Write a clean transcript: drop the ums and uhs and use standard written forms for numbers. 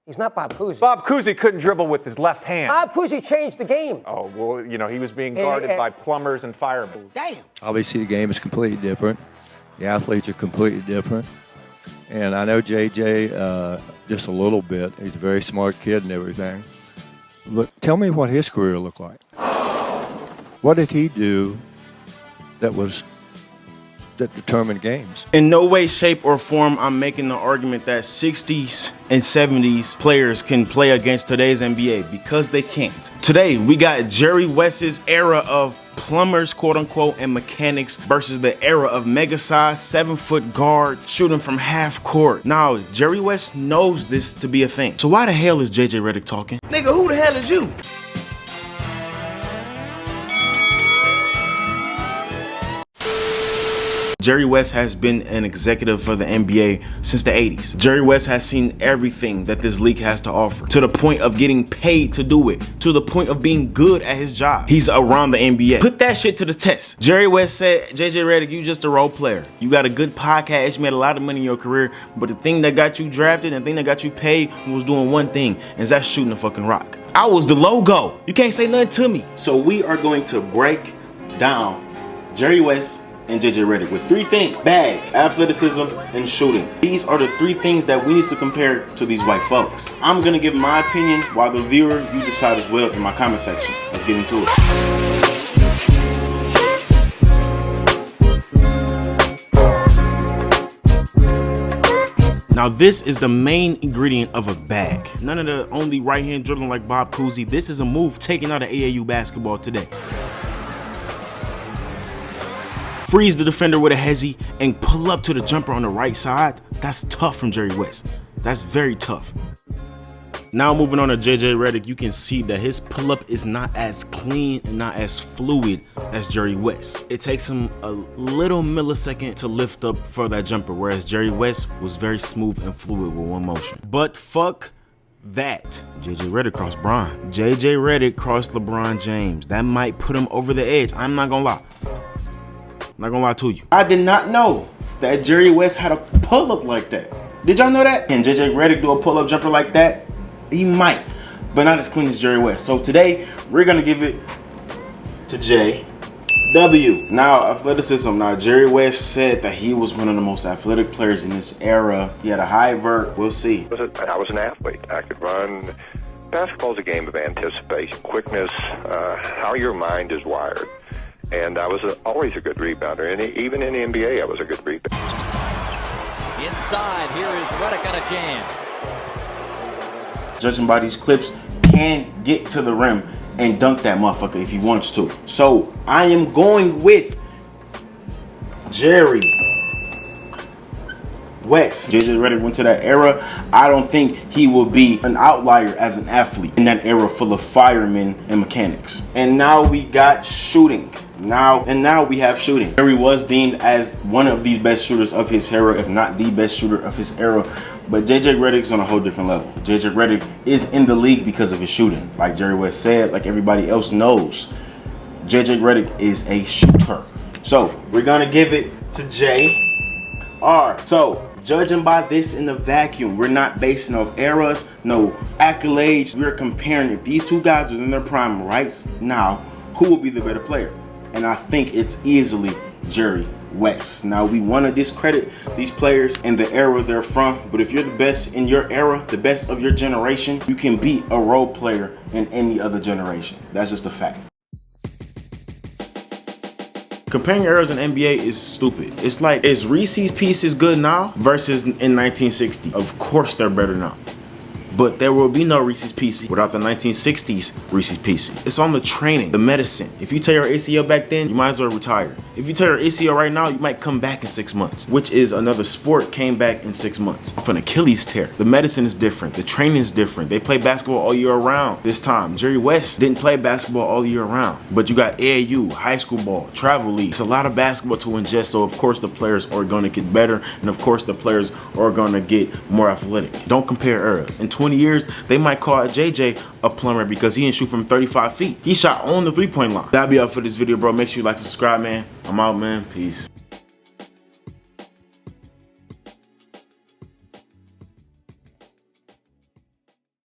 He's not Bob Cousy. Bob Cousy couldn't dribble with his left hand. Bob Cousy changed the game. Oh, well, you know, he was being guarded by plumbers and firemen. Damn. Obviously, the game is completely different. The athletes are completely different. And I know JJ just a little bit. He's a very smart kid and everything. Look, tell me what his career looked like. What did he do that determined games? In no way, shape, or form I'm making the argument that 60s and 70s players can play against today's NBA, because they can't. Today, we got Jerry West's era of plumbers, quote unquote, and mechanics versus the era of mega size 7-foot guards shooting from half court. Now, Jerry West knows this to be a thing. So why the hell is JJ Reddick talking? Nigga, who the hell is you? Jerry West has been an executive for the NBA since the 80s. Jerry West has seen everything that this league has to offer, to the point of getting paid to do it, to the point of being good at his job. He's around the NBA. Put that shit to the test. Jerry West said, JJ Reddick, you just a role player. You got a good podcast, you made a lot of money in your career, but the thing that got you drafted and the thing that got you paid was doing one thing, and that's shooting a fucking rock. I was the logo. You can't say nothing to me. So we are going to break down Jerry West and JJ Reddick with 3 things: bag, athleticism, and shooting. These are the 3 things that we need to compare to these white folks. I'm gonna give my opinion, while the viewer, you decide as well in my comment section. Let's get into it. Now this is the main ingredient of a bag. None of the only right hand dribbling like Bob Cousy. This is a move taken out of AAU basketball today. Freeze the defender with a hezzy and pull up to the jumper on the right side. That's tough from Jerry West. That's very tough. Now moving on to JJ Reddick, you can see that his pull-up is not as clean and not as fluid as Jerry West. It takes him a little millisecond to lift up for that jumper, whereas Jerry West was very smooth and fluid with one motion. But fuck that. JJ Reddick crossed Bron. JJ Reddick crossed LeBron James. That might put him over the edge. I'm not gonna lie. Not gonna lie to you. I did not know that Jerry West had a pull-up like that. Did y'all know that? Can JJ Reddick do a pull-up jumper like that? He might, but not as clean as Jerry West. So today, we're gonna give it to JW. Now, athleticism. Now, Jerry West said that he was one of the most athletic players in this era. He had a high vert. We'll see. I was an athlete. I could run. Basketball is a game of anticipation, quickness, how your mind is wired. And I was always a good rebounder, and even in the NBA, I was a good rebounder. Inside, here is Reddick on a jam. Judging by these clips, can get to the rim and dunk that motherfucker if he wants to. So I am going with Jerry West. JJ Reddick went to that era. I don't think he will be an outlier as an athlete in that era full of firemen and mechanics. And now we got shooting. Now we have shooting. Jerry was deemed as one of the best shooters of his era, if not the best shooter of his era. But JJ Reddick's on a whole different level. JJ Reddick is in the league because of his shooting. Like Jerry West said, like everybody else knows, JJ Reddick is a shooter. So we're gonna give it to JR. So judging by this in the vacuum, we're not basing off eras, no accolades. We're comparing if these 2 guys was in their prime right now, who will be the better player? And I think it's easily Jerry West. Now, we want to discredit these players and the era they're from, but if you're the best in your era, the best of your generation, you can beat a role player in any other generation. That's just a fact. Comparing eras in NBA is stupid. It's like, is Reese's Pieces good now versus in 1960? Of course they're better now. But there will be no Reese's Pieces without the 1960s Reese's Pieces. It's on the training, the medicine. If you tear your ACL back then, you might as well retire. If you tear your ACL right now, you might come back in 6 months, which is another sport came back in 6 months. Off an Achilles tear, the medicine is different. The training is different. They play basketball all year round. This time, Jerry West didn't play basketball all year round, but you got AAU, high school ball, travel league. It's a lot of basketball to ingest, so of course the players are gonna get better, and of course the players are gonna get more athletic. Don't compare eras. In 20 years, they might call JJ a plumber because he didn't shoot from 35 feet. He shot on the 3-point line. That'll be all for this video, bro. Make sure you like and subscribe, man. I'm out, man. Peace.